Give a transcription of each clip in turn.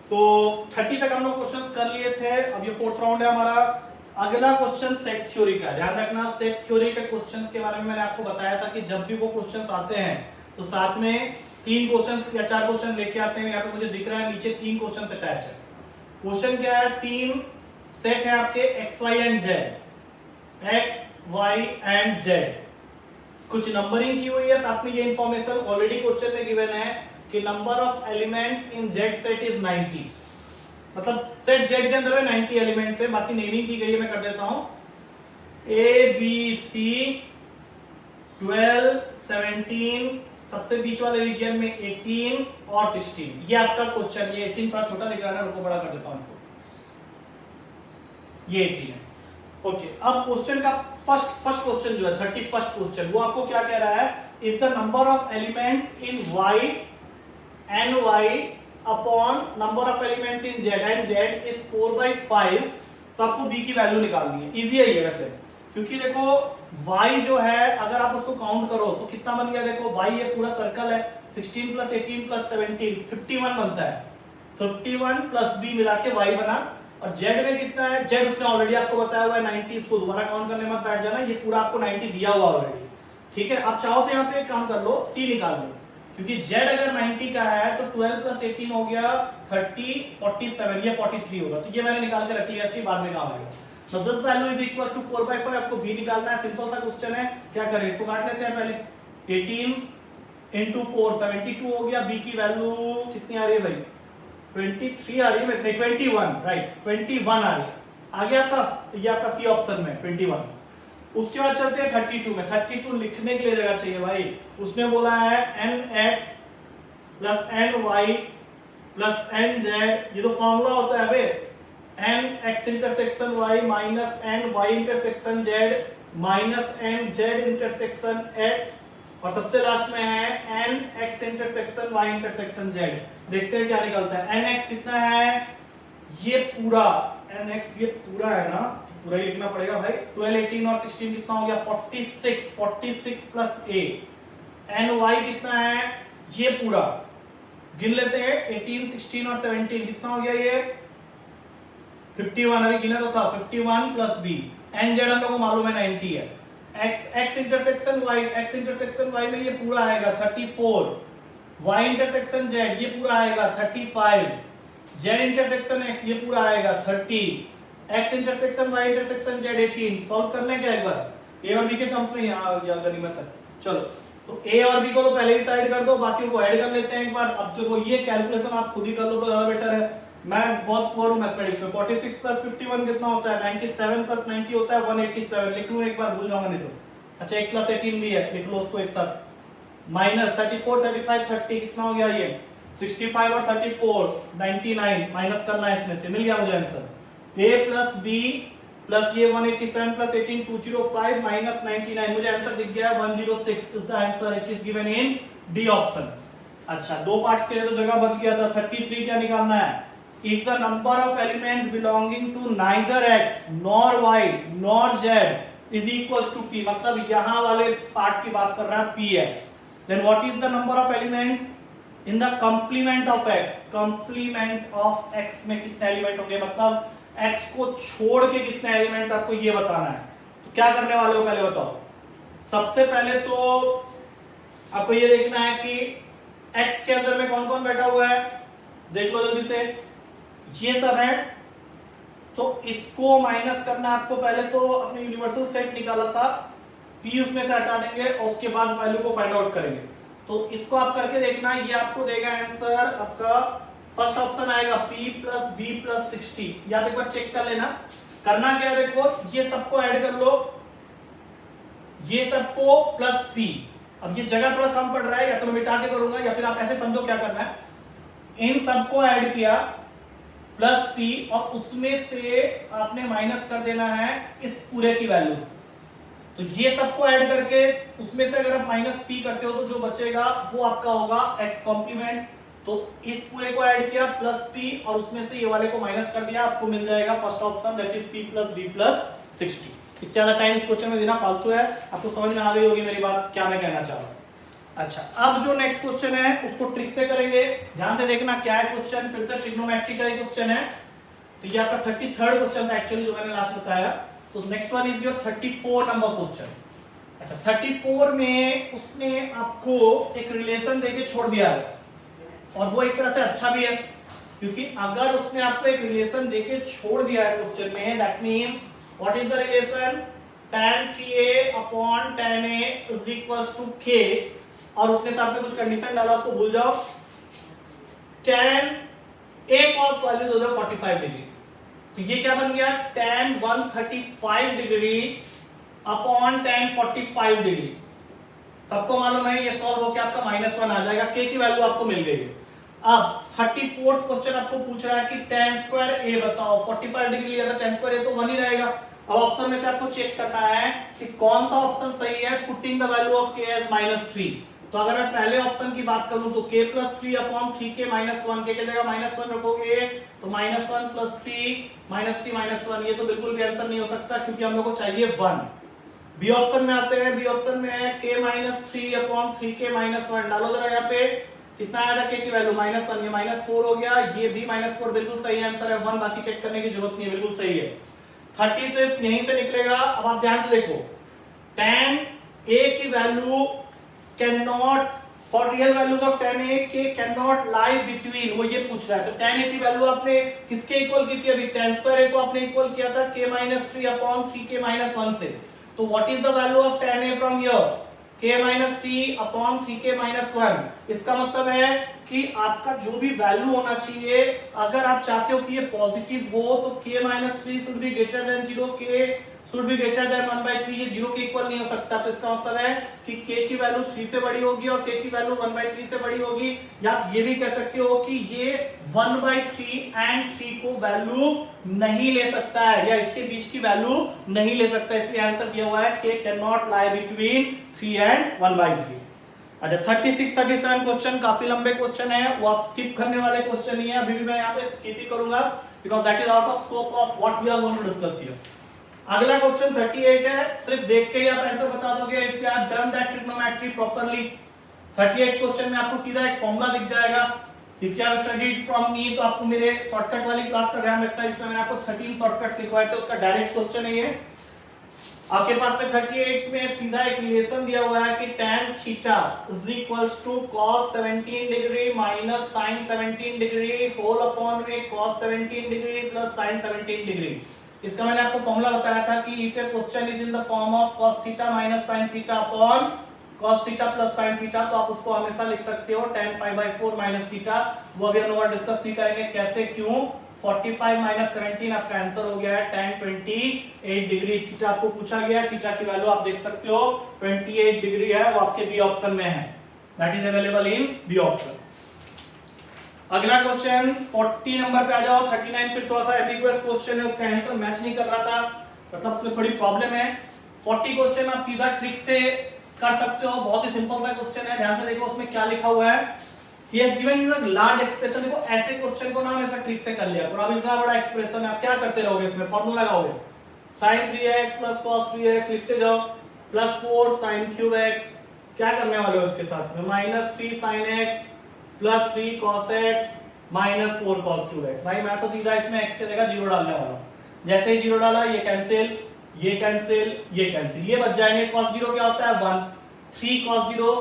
तो 30 तक हम लोग क्वेश्चंस कर लिए थे। अब ये फोर्थ राउंड है हमारा। अगला क्वेश्चन सेट थ्योरी का। ध्यान रखना, सेट थ्योरी के क्वेश्चंस के बारे में मैंने आपको बताया था कि जब भी वो क्वेश्चंस आते हैं तो साथ में 3 क्वेश्चंस या 4 क्वेश्चन लेके आते हैं। यहाँ पे मुझे दिख रहा है नीचे 3 क्वेश्चन अटैच है। क्वेश्चन क्या है? 3 सेट है आपके x y and z, x y and z, कुछ नंबरिंग की हुई है, साथ में ये इंफॉर्मेशन ऑलरेडी क्वेश्चन में गिवन है कि number of elements in z set is 90। मतलब सेट जेड के अंदर में 90 एलिमेंट्स है। बाकी नेमिंग की गई है, मैं कर देता हूं ए बी सी 12 17, सबसे बीच वाले रीजन में 18 और 16। ये आपका क्वेश्चन। ये 18 थोड़ा छोटा दिख रहा है, रुको बड़ा कर देता हूं इसको। ये 18 है। ओके, अब क्वेश्चन का फर्स्ट क्वेश्चन जो है 31st क्वेश्चन, वो आपको क्या कह रहा है? If the number of elements in y n y upon number of elements in z and z is 4/5, तो आपको b की वैल्यू निकालनी है। इजी है ये वैसे, क्योंकि देखो y जो है अगर आप उसको काउंट करो तो कितना बन गया? देखो y ये पूरा सर्कल है, 16 प्लस 18 प्लस 17 51 बनता है। 51 प्लस b मिला के y बना। और z में कितना है? z उसने ऑलरेडी आपको बताया हुआ है 90, इसको दोबारा काउंट करने मत बैठ जाना, ये पूरा आपको 90 दिया हुआ ऑलरेडी। ठीक है, आप चाहो तो यहाँ पे एक काम कर लो, c निकाल लो, क्योंकि z अगर 90 का है तो 12 प्लस 18 हो गया 30, 47, ये 43 होगा। तो ये मैंने निकाल के रख लिया, सी बाद में काम आएगा। So this value is equals to 4/5। आपको b निकालना है, सिंपल सा क्वेश्चन है। क्या करें, इसको काट लेते हैं पहले। 18 into 4 72 हो गया। b की वैल्यू कितनी आ रही है भाई? 23 आ रही है, नहीं 21, राइट 21 आ रही है। आगे आपका ये आपका सी ऑप्शन में 21। उसके बाद चलते हैं 32 में। 32 लिखने के लिए जगह चाहिए भाई। उसने बोला है nx plus ny plus nz, ये तो फॉर्मूला होता है बे, n x intersection y minus n y intersection z minus n z intersection x, और सबसे लास्ट में है n x intersection y intersection z। देखते हैं क्या निकलता है। nx कितना है? ये पूरा nx, ये पूरा है ना, पूरा ही लिखना पड़ेगा भाई। 12 18 और 16 कितना हो गया? 46, 46 प्लस a। ny कितना है? ये पूरा गिन लेते हैं, 18 16 और 17 कितना हो गया? ये 51, अभी गिना तो था 51 प्लस b। nz हम लोगों को मालूम है 90 है। x इंटरसेक्शन y में ये पूरा आएगा 34, y इंटरसेक्शन z ये पूरा आएगा 35, z इंटरसेक्शन x ये पूरा आएगा 30, x intersection y intersection z 18। Solve कर लें क्या एक बार? a और b के टर्म्स में यहाँ आ गया गनीमत है। चलो, तो a और b को तो पहले ही साइड कर दो, बाकी को ऐड कर लेते हैं एक बार। अब देखो ये कैलकुलेशन आप खुद ही कर लो तो ज्यादा बेटर है। मैं बहुत पुअर हूं मैथमेटिक्स में। 46 प्लस 51 कितना होता है? 97 प्लस 90 होता है 187। लिख लूं एक बार, भूल जाऊंगा नहीं तो। अच्छा, 1 प्लस 18 भी है, लिख लो उसको एक साथ। माइनस 34 35 30 कितना हो गया? ये 65 और 34 99। माइनस करना है इसमें से, मिल गया मुझे answer. a plus b plus ये 187 प्लस 18 205 माइनस 99। मुझे आंसर दिख गया 106 is the answer. It is given in D option. अच्छा, दो पार्ट्स के लिए तो जगह बच गया था। 33 क्या निकालना है? If the number of elements belonging to neither x nor y nor z is equals to p, मतलब यहां वाले पार्ट की बात कर रहा है, p है, then what is the number of elements in the complement of x? complement of x में कितने एलिमेंट होंगे? मतलब x को छोड़ के कितने एलिमेंट्स आपको ये बताना है। तो क्या करने वाले हो पहले बताओ। सबसे पहले तो आपको ये देखना है कि x के अंदर में कौन कौन बैठा हुआ है, देख लो जल्दी से। ये सब है, तो इसको माइनस करना आपको। पहले तो अपने यूनिवर्सल सेट निकाला था, p उसमें से हटा देंगे और उसके बाद वैल्यू को फाइंड आउट करेंगे। तो इसको आप करके देखना, ये आपको देगा आंसर आपका फर्स्ट ऑप्शन आएगा p प्लस b प्लस 60। ये आप एक बार चेक कर लेना। करना क्या है, देखो ये सबको ऐड कर लो, ये सबको प्लस p। अब ये जगह थोड़ा कम पड़ रहा है, या तो मैं मिटा के करूंगा या फिर आप ऐसे समझो क्या करना है। इन सबको ऐड किया प्लस p और उसमें से आपने माइनस कर देना है इस पूरे की वैल्यूज। तो ये सबको ऐड करके उसमें से अगर आप माइनस p करते हो तो जो बचेगा वो आपका होगा x कॉम्प्लीमेंट। तो इस पूरे को ऐड किया प्लस p और उसमें से ये वाले को माइनस कर दिया, आपको मिल जाएगा first option, that is p plus b plus 60। इससे ज्यादा टाइम इस क्वेश्चन में देना फालतू है। आपको समझ में आ गई होगी मेरी बात, क्या मैं कहना चाह रहा हूं। अच्छा, अब जो नेक्स्ट क्वेश्चन है उसको ट्रिक से करेंगे, ध्यान से देखना क्या है क्वेश्चन, फिर से ट्रिग्नोमेट्री का ही क्वेश्चन है। तो ये आपका 33rd क्वेश्चन था एक्चुअली जो मैंने लास्ट बताया। तो next one is your 34 number question. अच्छा, 34 में उसने आपको एक रिलेशन देके छोड़ दिया है, और वो एक तरह से अच्छा भी है, क्योंकि अगर उसने आपको एक रिलेशन देके छोड़ दिया है क्वेश्चन में, that means what is the relation, tan 3a upon tan a is equals to k, और उसने साथ में कुछ कंडीशन डाला, उसको भूल जाओ। tan a cos वैल्यू दे दो 45 डिग्री, तो ये क्या बन गया, tan 135 degree upon tan 45 degree. सबको मालूम है ये सॉल्व होकर आपका -1 आ जाएगा, k की वैल्यू आपको मिल गई है। अब 34th क्वेश्चन आपको पूछ रहा है कि tan स्क्वायर a बताओ, 45 डिग्री लिया था, tan स्क्वायर a तो 1 ही रहेगा। अब ऑप्शन में से आपको चेक करना है कि कौन सा ऑप्शन सही है, putting the value of k as -3। तो अगर मैं पहले ऑप्शन की बात करूं तो k + 3 अपॉन 3k - 1, k की जगह -1 रखोगे तो -1 + 3 -3 -1, ये तो बिल्कुल भी आंसर नहीं हो सकता, क्योंकि हम लोग को चाहिए 1। बी ऑप्शन में आते हैं, बी ऑप्शन में है k - 3 अपॉन 3k - 1, डालो जरा यहाँ पे कितना आया था k की वैल्यू -1, ये -4 हो गया, ये भी -4, बिल्कुल सही आंसर है 1, बाकी चेक करने की जरूरत नहीं है, बिल्कुल सही है। 35 यहीं से निकलेगा। अब आप ध्यान से देखो, tan a की value can not, for real values of tan a k can not lie between, वो ये पूछ रहा है। तो tan a की वैल्यू आपने किसके इक्वल की थी, अभी tan स्क्वायर a को आपने इक्वल किया था k - 3 अपॉन 3k - 1 से। तो what is the value of tan a from here, k - 3 upon 3k - 1। इसका मतलब है कि आपका जो भी वैल्यू होना चाहिए, अगर आप चाहते हो कि ये पॉजिटिव हो तो k - 3 should be greater than 0, k should be greater than 1/3, ये 0 के इक्वल नहीं हो सकता। तो इसका मतलब है कि k की वैल्यू 3 से बड़ी होगी और k की वैल्यू 1/3 से बड़ी होगी। या आप ये भी कह सकते हो कि ये 1/3 एंड 3 को वैल्यू नहीं ले सकता है, या इसके बीच की वैल्यू नहीं ले सकता, इसलिए आंसर दिया हुआ है k can not lie between 3 and 1/3। अच्छा, 36 37 क्वेश्चन काफी लंबे क्वेश्चन है, वो आप स्किप करने वाले क्वेश्चन नहीं है, अभी भी मैं यहाँ पे स्किप ही करूंगा, because that is out of scope of what we are going to discuss here. अगला क्वेश्चन 38 है, सिर्फ देख के ही आप आंसर बता दोगे if you have done that trigonometry properly. 38 question में आपको सीधा एक फॉर्मूला दिख जाएगा। If you have studied from me, तो आपको मेरे शॉर्टकट वाली क्लास का ध्यान रखना है, जिसमें मैंने आपको 13 शॉर्टकट्स लिखवाए थे, उसका डायरेक्ट क्वेश्चन है ये। आपके पास में 38 में सीधा एक रिलेशन दिया हुआ है कि tan theta is equals to cos 17 degree minus sin 17 degree whole upon में cos 17 degree plus sin 17 degree. इसका मैंने आपको फॉर्मूला बताया था कि if a question is in the form of cos theta minus sin theta upon cos theta plus sin theta, तो आप उसको हमेशा लिख सकते हो tan π/4 माइनस थीटा। वो अभी हम लोग डिस्कस नहीं करेंगे कैसे क्यों। 45 माइनस 17 आपका आंसर हो गया है tan 28 डिग्री। थीटा आपको पूछा गया है, थीटा की वैल्यू आप देख सकते हो 28 डिग्री है, वो आपके बी ऑप्शन में है, that is available in B option. अगला क्वेश्चन 40 नंबर पे आ जाओ। 39 फिर थोड़ा सा एम्बिगुअस क्वेश्चन है, उसका आंसर मैच नहीं कर रहा था, मतलब उसमें थोड़ी प्रॉब्लम है। 40 क्वेश्चन आप सीधा ट्रिक से कर सकते हो, बहुत ही सिंपल सा क्वेश्चन है, ध्यान से देखो उसमें क्या लिखा हुआ है। He has given you a large expression, देखो ऐसे क्वेश्चन को ना हम ऐसा ट्रिक से कर लिया, और अब इतना बड़ा एक्सप्रेशन है, आप क्या करते रहोगे, इसमें फॉर्मूला लगाओगे sin 3x plus cos 3x लिखते जाओ प्लस 4 sin क्यूब x, क्या करने वाले हो इसके साथ में -3 sin x plus 3 cos x minus 4 cos cube x। भाई मैं तो सीधा इसमें x के जगह 0 डालने वाला हूं, जैसे ही 0 डाला ये कैंसिल, ये कैंसिल, ये कैंसिल, ये बच जाएंगे। cos 0 क्या होता है 1, 3 cos 0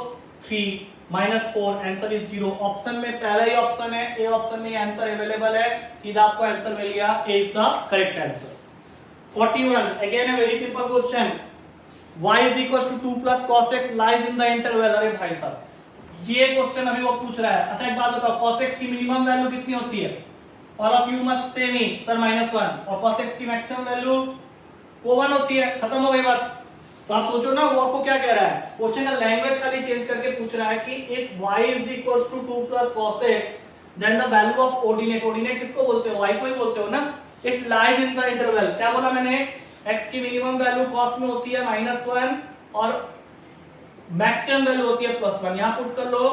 3 -4, आंसर इज 0। ऑप्शन में पहला ही ऑप्शन है, ए ऑप्शन में आंसर अवेलेबल है, सीधा आपको आंसर मिल गया, A is the correct answer. 41 again a very simple question, y is equals to 2 plus cos x lies in the interval। अरे भाई साहब ये क्वेश्चन अभी वो पूछ रहा है। अच्छा एक बात बताओ, cos x की मिनिमम वैल्यू कितनी होती है, all of you must say me sir -1, और cos x की मैक्सिमम वैल्यू वो 1 होती है, खत्म हो गई बात। तो आप सोचो ना वो आपको क्या कह रहा है, क्वेश्चन का लैंग्वेज खाली चेंज करके पूछ रहा है कि if y is equals to 2 plus cos x then the value of ordinate, ordinate किसको बोलते हो, y को ही बोलते हो ना, it lies in the interval। क्या बोला मैंने, x की मिनिमम वैल्यू cos में होती है -1 और मैक्सिमम वैल्यू होती है +1, यहां पुट कर लो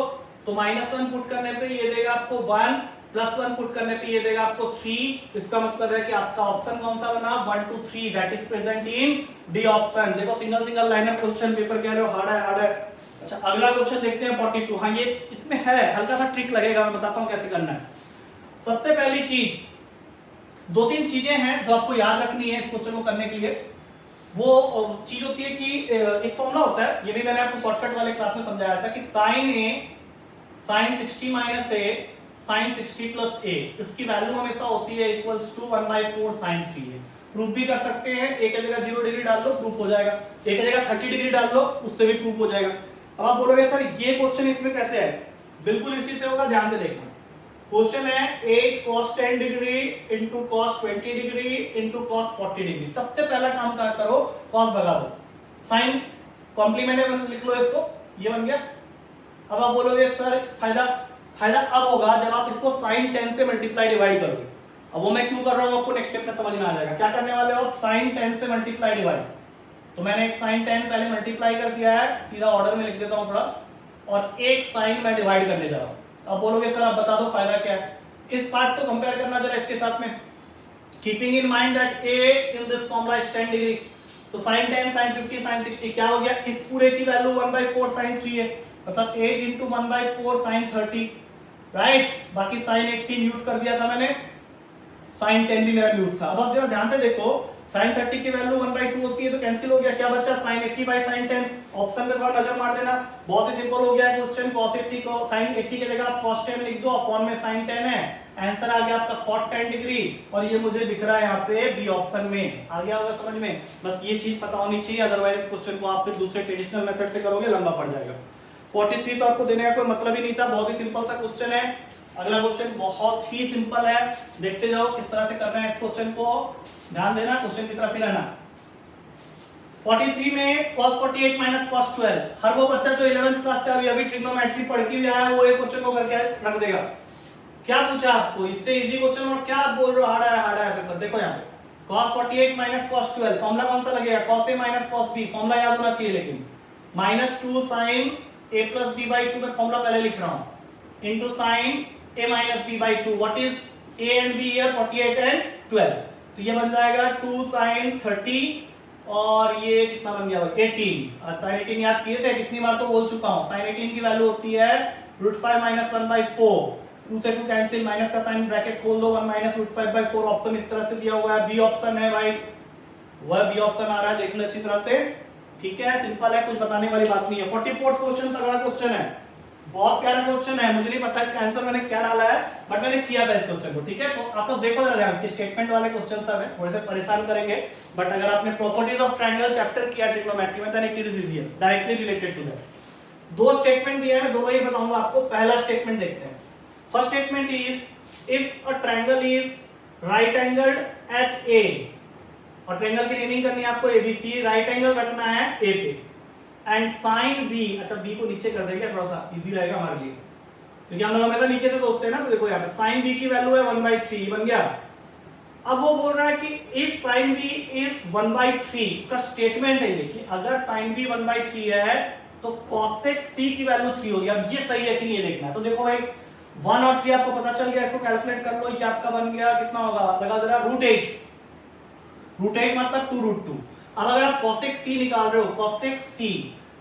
तो -1 पुट करने पे ये देगा आपको 1, +1 पुट करने पे ये देगा आपको 3। इसका मतलब है कि आपका ऑप्शन कौन सा बना 1 2 3, that is present in D option. देखो सिंगल सिंगल लाइन है क्वेश्चन, पेपर कह रहे हो हार्ड है, अच्छा अगला क्वेश्चन देखते हैं 42। हाँ ये इसमें है हल्का सा ट्रिक लगेगा, मैं बताता हूँ कैसे करना है। सबसे पहली चीज, दो तीन चीजें हैं जो आपको याद रखनी है इस क्वेश्चन को करने के लिए। वो चीज होती है कि एक फॉर्मूला होता है, ये भी मैंने आपको शॉर्टकट वाले क्लास में समझाया था, कि साइन ए साइन 60 माइनस ए साइन 60 प्लस ए, इसकी वैल्यू हमेशा होती है equals to 1/4 sign 3a। Proof भी कर सकते हैं, एक जगह 0 डिग्री डाल लो प्रूफ हो जाएगा, एक जगह 30 डिग्री डाल लो उससे भी प्रूफ हो जाएगा। अब आप बोलोगे सर ये क्वेश्चन इसमें कैसे है, बिल्कुल इसी से होगा, ध्यान से देखना। क्वेश्चन है 8 cos 10 degree into cos 20 degree into cos 40 degree. सबसे पहला काम क्या करो, cos भगा दो, साइन कॉम्प्लीमेंट में लिख लो इसको, ये बन गया। अब आप बोलोगे सर फायदा अब होगा जब आप इसको sin 10 से मल्टीप्लाई डिवाइड करोगे। अब वो मैं क्यों कर रहा हूं आपको नेक्स्ट स्टेप में समझ में आ जाएगा। क्या करने वाले हो, sin 10 से मल्टीप्लाई डिवाइड, तो मैंने एक sin 10 पहले मल्टीप्लाई कर दिया है, सीधा ऑर्डर में लिख देता हूं थोड़ा, और एक sin मैं डिवाइड करने जा रहा हूं। अब बोलोगे सर आप बता दो फायदा क्या है, इस पार्ट को कंपेयर करना जरा इसके साथ में, keeping in mind that a in this formula is 10 degree, तो sin 10 sin 50 sin 60 क्या हो गया, इस पूरे की वैल्यू 1/4 sin 3 है, मतलब 8 into 1/4 sin 30, राइट। बाकी sin 80 म्यूट कर दिया था मैंने, sin 10 भी मेरा म्यूट था। अब आप जरा ध्यान से देखो, sin 30 की वैल्यू 1/2 होती है तो कैंसिल हो गया, क्या बचा sin 80 by sin 10। ऑप्शन में थोड़ा नजर मार देना, बहुत ही सिंपल हो गया है क्वेश्चन। cos 80 को sin 80 की जगह आप cos 10 लिख दो, अपॉन में sin 10 है, आंसर आ गया आपका cot 10 डिग्री, और ये मुझे दिख रहा है यहाँ पे बी ऑप्शन में। आ गया होगा समझ में, बस ये चीज पता होनी चाहिए, अदरवाइज इस क्वेश्चन को आप फिर दूसरे ट्रेडिशनल मेथड से करोगे लंबा पड़ जाएगा। 43 तो आपको देने का कोई मतलब ही नहीं था, बहुत ही सिंपल सा क्वेश्चन है। अगला क्वेश्चन बहुत ही सिंपल है, देखते जाओ किस तरह से करना है इस क्वेश्चन को, ध्यान देना, क्वेश्चन की तरफ ही रहना। 43 में cos 48 minus cos 12, हर वो बच्चा जो 11th क्लास से अभी ट्रिग्नोमेट्री पढ़ के भी आया है वो एक क्वेश्चन को करके रख देगा। क्या पूछा आपको, इससे इजी क्वेश्चन और क्या आप बोल रहे हो हार्ड है पेपर। देखो यहाँ पे cos 48 minus cos 12, फॉर्मूला कौन सा लगेगा, cos a minus cos b, formula याद होना चाहिए लेकिन, -2 sin a plus b by 2, मैं फॉर्मूला पहले लिख रहा हूं, into sin a minus b by 2, what is a and b here, 48 and 12, तो ये बन जाएगा 2 sin 30, और ये कितना बन गया 18। आज sin 18 याद किए थे, कितनी बार तो बोल चुका हूं, sin 18 की वैल्यू होती है √5 - 1/4, 2 से 2 कैंसिल, माइनस का साइन ब्रैकेट खोल दो, 1 - √5/4, ऑप्शन इस तरह से दिया हुआ है, बी ऑप्शन है भाई, वह बी ऑप्शन आ रहा है, देख लो अच्छी तरह से, ठीक है, सिंपल है, कुछ बताने वाली बात नहीं है। 44th क्वेश्चन तगड़ा क्वेश्चन है, बहुत प्यारा क्वेश्चन है, मुझे नहीं पता इसका आंसर मैंने क्या डाला है, बट मैंने किया था इस क्वेश्चन को, ठीक है। तो आप लोग देखो जरा ध्यान से, स्टेटमेंट वाले क्वेश्चन सब है, थोड़े से परेशान करेंगे, बट अगर आपने प्रॉपर्टीज ऑफ ट्रायंगल चैप्टर किया ट्रिग्नोमेट्री में, then it is easier, directly related to that. दो स्टेटमेंट दिए हैं, दोनों ही बताऊंगा आपको। पहला स्टेटमेंट देखते हैं। First statement is, if a triangle is right angled at A, और ट्रायंगल की नेमिंग करनी है आपको एबीसी, राइट एंगल रखना है ए पे, एंड साइन बी, अच्छा बी को नीचे कर देंगे, थोड़ा सा इजी रहेगा हमारे लिए, क्योंकि हम लोग हमेशा नीचे से सोचते हैं ना। तो देखो यहाँ पे साइन बी की वैल्यू है 1/3, बन गया। अब वो बोल रहा है कि इफ साइन बी इज 1/3, उसका स्टेटमेंट है ये कि अगर साइन बी 1/3 है तो कॉसेक सी की वैल्यू 3 होगी। अब ये सही है कि नहीं ये देखना है। तो देखो भाई 1 और 3 आपको पता चल गया, इसको कैलकुलेट कर लो, ये आपका बन गया कितना होगा, लगा जरा √8, √8 मतलब 2√2। अब अगर आप cosec c निकाल रहे हो,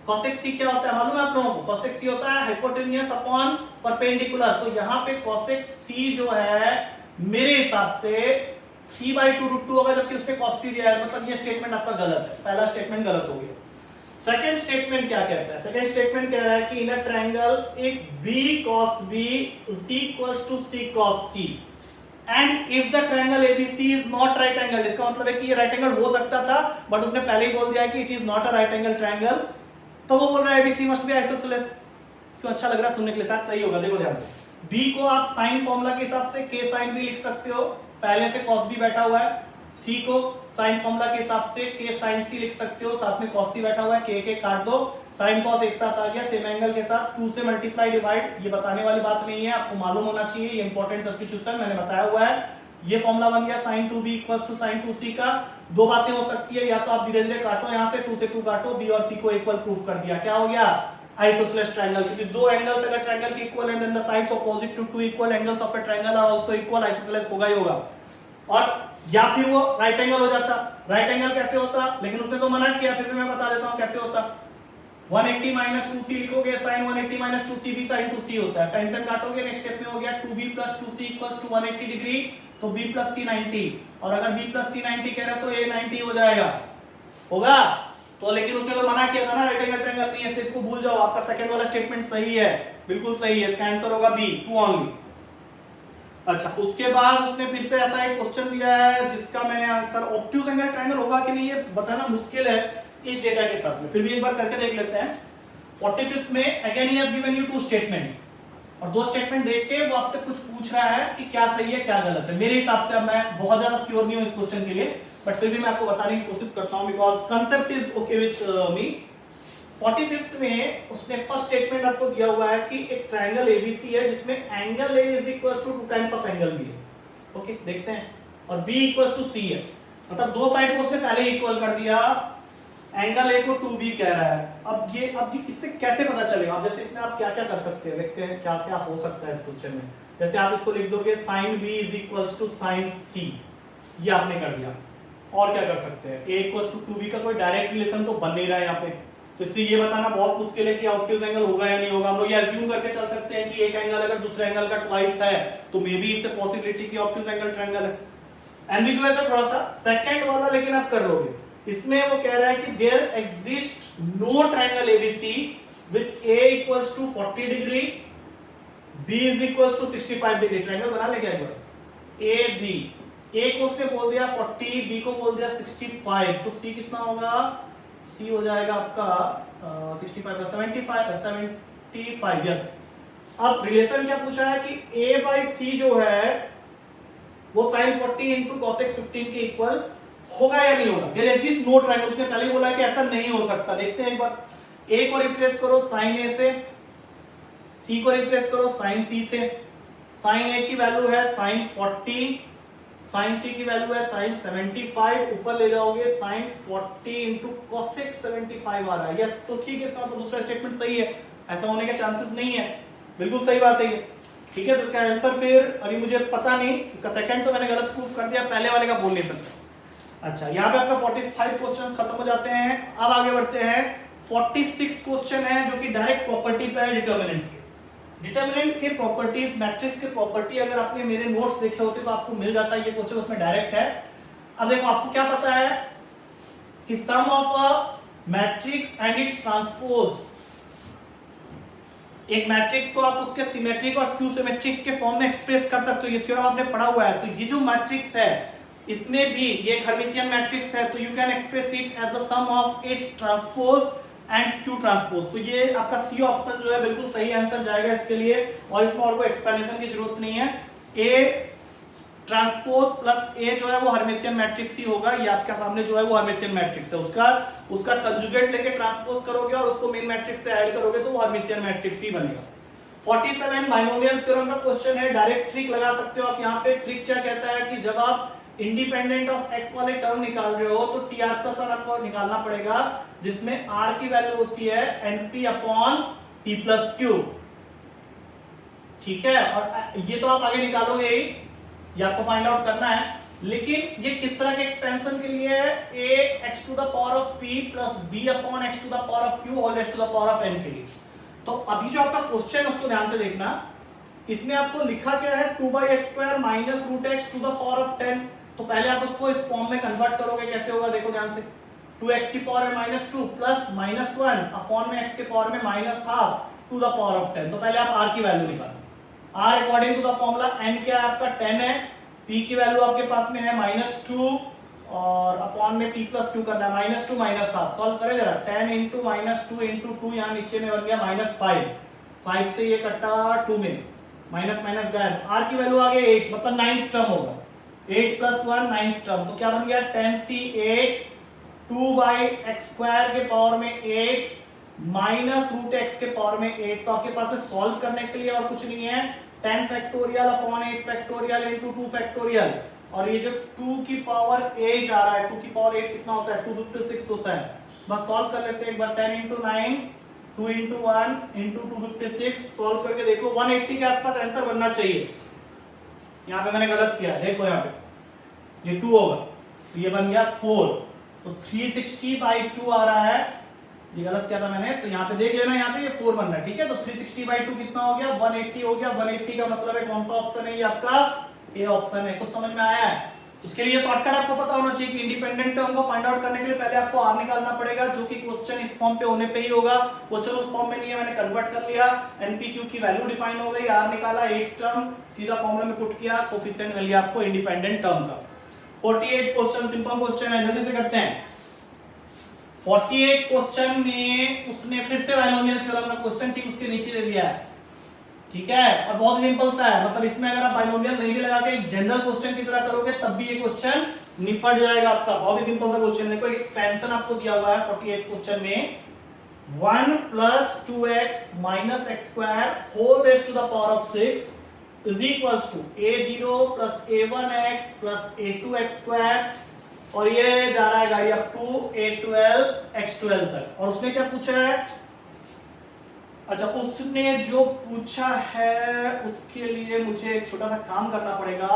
cosec c क्या होता है मालूम है आप लोगों को, cosec c होता है हाइपोटेन्यूज अपॉन परपेंडिकुलर। तो यहाँ पे cosec c जो है मेरे हिसाब से 3/2√2 होगा, जबकि उसपे cos c दिया है, मतलब ये स्टेटमेंट आपका गलत है, पहला स्टेटमेंट गलत हो गया। सेकंड स्टेटमेंट क्या कहता है, सेकंड स्टेटमेंट कह रहा है कि in a triangle if b cos b is equals to c cos c and if the triangle ABC is not right angled, इसका मतलब है कि ये राइट एंगल हो सकता था, बट उसने पहले ही बोल दिया है कि it is not a right angle triangle, तो वो बोल रहा है ABC मस्ट बी आइसोसेलेस। क्यों अच्छा लग रहा है सुनने के लिए, शायद सही होगा। देखो ध्यान से, B को आप साइन फॉर्मूला के हिसाब से k sin b लिख सकते हो, पहले से cos b बैठा हुआ है। C को साइन फॉर्मूला के हिसाब से k sin c लिख सकते हो, साथ में cos c बैठा हुआ है, k काट दो, साइन cos एक साथ आ गया, सेम एंगल के साथ 2 से मल्टीप्लाई डिवाइड, ये बताने वाली बात नहीं है, आपको मालूम होना चाहिए, ये इंपॉर्टेंट सब्स्टिट्यूशन मैंने बताया हुआ है। ये फॉर्मूला बन गया sin 2b = sin 2c का। दो बातें हो सकती है, या तो आप धीरे धीरे काटो, यहां से 2 से 2 काटो, b और c को इक्वल प्रूफ कर दिया, क्या हो गया आइसोसेलेस ट्रायंगल, क्योंकि दो एंगल्स अगर ट्रायंगल के इक्वल है then the sides opposite to two equal angles of a triangle are also equal, isosceles होगा ही होगा। और या फिर वो राइट एंगल हो जाता, राइट एंगल कैसे होता, लेकिन उसने तो मना किया, फिर भी मैं बता देता हूं कैसे होता। 180 माइनस 2c लिखोगे साइन 180 माइनस 2c भी साइन 2c होता है, साइन साइन काटोगे, नेक्स्ट स्टेप में हो गया 2b plus 2c equals to 180 degree, तो b प्लस c 90, और अगर b प्लस c 90 कह रहा तो a 90 हो जाएगा, होगा तो। लेकिन उसने तो मना किया था ना राइट एंगल ट्रायंगल नहीं है, इसको भूल जाओ, आपका सेकंड वाला स्टेटमेंट सही है, बिल्कुल सही है, इसका आंसर होगा बी, 2 ओनली। अच्छा, उसके बाद उसने फिर से ऐसा एक क्वेश्चन दिया है जिसका मैंने आंसर ऑब्ट्यूज एंगल ट्रायंगल होगा कि नहीं ये बताना मुश्किल है इस डेटा के साथ में, फिर भी एक बार करके देख लेते हैं। 45th में again he has given you 2 statements, और 2 स्टेटमेंट देख के वो आपसे कुछ पूछ रहा है कि क्या सही है क्या गलत है। मेरे हिसाब से अब मैं बहुत ज्यादा श्योर नहीं हूं इस क्वेश्चन के लिए, बट फिर भी मैं आपको बताने की कोशिश करता हूं because concept is okay with me. 45th में उसने फर्स्ट स्टेटमेंट आपको दिया हुआ है कि एक ट्रायंगल एबीसी है जिसमें angle A is equals to 2 times of angle B है। ओके, देखते हैं, और बी इक्वल्स टू सी है, मतलब दो साइड को उसने पहले इक्वल कर दिया, एंगल ए को 2b कह रहा है। अब ये किससे कैसे पता चलेगा? अब जैसे इसमें आप क्या क्या कर सकते हैं, देखते हैं क्या क्या हो सकता है इस क्वेश्चन में। जैसे आप इसको लिख दोगे sin b is equals to sin c, ये आपने कर दिया। और क्या कर सकते हैं, a इक्वल्स टू 2b का कोई डायरेक्ट रिलेशन तो बन नहीं रहा है यहाँ पे, तो इससे ये बताना बहुत मुश्किल है कि ऑब्ट्यूज एंगल होगा या नहीं होगा। हम लोग ये अज्यूम करके चल सकते हैं कि एक एंगल अगर दूसरे एंगल का ट्वाइस है तो may be it's a possibility कि ऑब्ट्यूज एंगल ट्रायंगल है। एम्बिगुअस है थोड़ा सा सेकंड वाला, लेकिन आप कर लोगे। इसमें वो कह रहा है कि there exist no triangle ABC with a equals to 40 degree, b is equals to 65 degree. Triangle बना ले क्या एक बार, a b, a को उसने बोल दिया 40, b को बोल दिया 65, तो c कितना होगा, c हो जाएगा आपका 65 का 75 यस। अब रिलेशन क्या पूछा है कि a बाई c जो है वो sin 40 इंटू cosec 15 के इक्वल होगा या नहीं होगा। देयर एग्जिस्ट नो ट्रायंगल, उसने पहले ही बोला है कि ऐसा नहीं हो सकता। देखते हैं एक बार, a को रिप्लेस करो sin a से, c को रिप्लेस करो sin c से। sin a की वैल्यू है sin 40, sin c की वैल्यू है sin 75, ऊपर ले जाओगे sin 40 इंटू cosec 75 आ रहा है। यस, तो ठीक है, इसका मतलब दूसरा स्टेटमेंट सही है, ऐसा होने के चांसेस नहीं है, बिल्कुल सही बात है ये। ठीक है, तो इसका आंसर फिर अभी मुझे पता नहीं, इसका सेकंड तो मैंने गलत प्रूफ कर दिया, पहले वाले का बोल नहीं सकता। अच्छा, यहाँ पे आपका 45 क्वेश्चंस खत्म हो जाते हैं। अब आगे बढ़ते हैं, 46 क्वेश्चन है जो कि डायरेक्ट प्रॉपर्टी पे है डिटर्मिनेंट्स के। डिटर्मिनेंट के प्रॉपर्टीज, मैट्रिक्स के प्रॉपर्टी अगर आपने मेरे नोट्स देखे होते तो आपको मिल जाता है, ये क्वेश्चन उसमें डायरेक्ट है। अब देखो, आपको क्या पता है कि sum of a matrix and its transpose, एक मैट्रिक्स को आप उसके सिमेट्रिक और स्क्यू सिमेट्रिक के फॉर्म में एक्सप्रेस कर सकते हो, ये थ्योरम आपने पढ़ा हुआ है। तो ये जो मैट्रिक्स है इसमें भी ये एक हर्मिशियन मैट्रिक्स है, तो you can express it as the sum of its transpose and skew transpose. तो ये आपका सी ऑप्शन जो है बिल्कुल सही आंसर जाएगा इसके लिए, और इसमें और कोई एक्सप्लेनेशन की जरूरत नहीं है। ए ट्रांसपोज प्लस ए जो है वो हर्मिशियन मैट्रिक्स ही होगा, ये आपके सामने जो है वो हर्मिशियन मैट्रिक्स है, उसका कंजुगेट लेके ट्रांसपोज करोगे और उसको मेन मैट्रिक्स से ऐड करोगे तो वो हर्मिशियन मैट्रिक्स ही बनेगा। 47 बाइनोमियल थ्योरम का क्वेश्चन है, डायरेक्ट ट्रिक लगा सकते हो आप। यहाँ पे ट्रिक क्या कहता है कि जब आप इंडिपेंडेंट ऑफ x वाले टर्म निकाल रहे हो तो tr प्लस r आपको निकालना पड़ेगा, जिसमें r की वैल्यू होती है np upon p plus q। ठीक है, और ये तो आप आगे निकालोगे ही, ये आपको फाइंड आउट करना है। लेकिन ये किस तरह के एक्सपेंशन के लिए है, a x to the power of p plus b upon x to the power of q whole raise to the power of n के लिए। तो अभी जो आपका क्वेश्चन है उसको ध्यान से देखना, इसमें आपको लिखा क्या है, 2/x² minus root x to the power of 10। तो पहले आप उसको इस फॉर्म में कन्वर्ट करोगे, कैसे होगा देखो ध्यान से, 2x की पावर में -2 प्लस -1 अपॉन में x के पावर में -12 टू द पावर ऑफ 10। तो पहले आप r की वैल्यू निकालो, r according to the formula n क्या है आपका 10 है, p की वैल्यू आपके पास में है -2 और अपॉन में p प्लस q करना है -2 -12। सॉल्व करें जरा, 10 इंटू -2 इंटू 2 यहाँ नीचे में बन गया -5 से ये कटा 2 में, माइनस माइनस गायब, r की वैल्यू आ गई 8, मतलब 9th टर्म होगा, 8 प्लस 1 9th टर्म। तो क्या बन गया 10c8 2/x² के पावर में 8 माइनस रूट x के पावर में 8। तो आपके पास सॉल्व करने के लिए और कुछ नहीं है, 10 factorial upon 8 factorial into 2 factorial, और ये जो 2 की पावर 8 आ रहा है, 2 की पावर 8 कितना होता है 256 होता है। बस सॉल्व कर लेते हैं एक बार, 10 इंटू 9 2 इंटू 1 इंटू 256, सॉल्व करके देखो 180 के आसपास आंसर बनना चाहिए। यहाँ पे मैंने गलत किया, देखो यहाँ पे ये 2 होगा, तो ये बन गया 4, तो 360/2 आ रहा है ये गलत किया था मैंने, तो यहाँ पे देख लेना, यहाँ पे ये 4 बन रहा है, ठीक है। तो 360/2 कितना हो गया, 180 हो गया। 180 का मतलब है कौन सा ऑप्शन है, ये आपका ए ऑप्शन है। कुछ समझ में आया है? उसके लिए शॉर्टकट आपको पता होना चाहिए कि इंडिपेंडेंट टर्म को फाइंड आउट करने के लिए पहले आपको आर निकालना पड़ेगा, जो कि क्वेश्चन इस फॉर्म पे होने पे ही होगा। क्वेश्चन उस फॉर्म में नहीं है, मैंने कन्वर्ट कर लिया, एनपीक्यू की वैल्यू डिफाइन हो गई, आर निकाला, 8 टर्म सीधा फॉर्मूला में पुट किया, कोफिशिएंट मिल गया आपको इंडिपेंडेंट टर्म का। 48 क्वेश्चन सिंपल क्वेश्चन है, जल्दी से करते हैं। 48 क्वेश्चन में उसने फिर से बाइनोमियल थ्योरम का क्वेश्चन ठीक उसके नीचे दे दिया है, ठीक है। और बहुत सिंपल सा है, मतलब इसमें अगर आप बाइनोमियल नहीं भी लगा के एक जनरल क्वेश्चन की तरह करोगे तब भी ये क्वेश्चन निपट जाएगा आपका। बहुत ही सिंपल सा क्वेश्चन है। कोई एक्सपेंशन आपको दिया हुआ है 48 क्वेश्चन में, 1 + 2x - x² whole raise to the power of 6 is equals to a0 + a1x + a2x², और ये जा रहा है गाड़ी अप टू a12 x12 तक। और उसने क्या पूछा है, अच्छा उसने जो पूछा है उसके लिए मुझे एक छोटा सा काम करना पड़ेगा,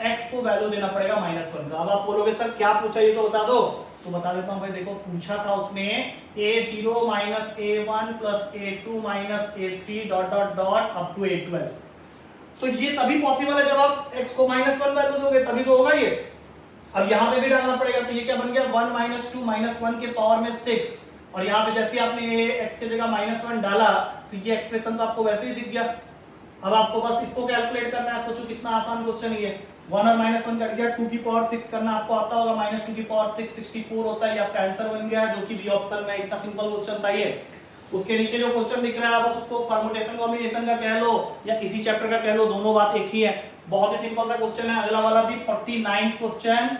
x को वैल्यू देना पड़ेगा -1 का। अब आप बोलोगे सर क्या पूछा ये तो बता दो, तो बता देता हूं भाई। देखो पूछा था उसने a0 - a1 + a2 - a3 ... up to a12। तो ये तभी पॉसिबल है जब आप x को -1 वैल्यू दोगे, तभी तो होगा ये। अब यहां पे भी डालना पड़ेगा, तो ये क्या बन गया, 1 - 2 - 1 के पावर में 6, और यहाँ पे जैसे आपने x की जगह -1 डाला तो ये एक्सप्रेशन तो आपको वैसे ही दिख गया। अब आपको बस इसको कैलकुलेट करना है। सोचो कितना आसान क्वेश्चन है ये। 1 और -1 कट गया, 2 की पावर 6 करना आपको आता होगा, -2 की पावर 6 64 होता है। ये आपका आंसर बन गया, जो कि बी ऑप्शन में। इतना सिंपल क्वेश्चन था ये। उसके नीचे जो क्वेश्चन दिख रहा है आप उसको परम्यूटेशन कॉम्बिनेशन का कह लो या इसी चैप्टर का कह लो, दोनों बात एक ही है। बहुत ही सिंपल सा क्वेश्चन है। अगला वाला भी 49 क्वेश्चन,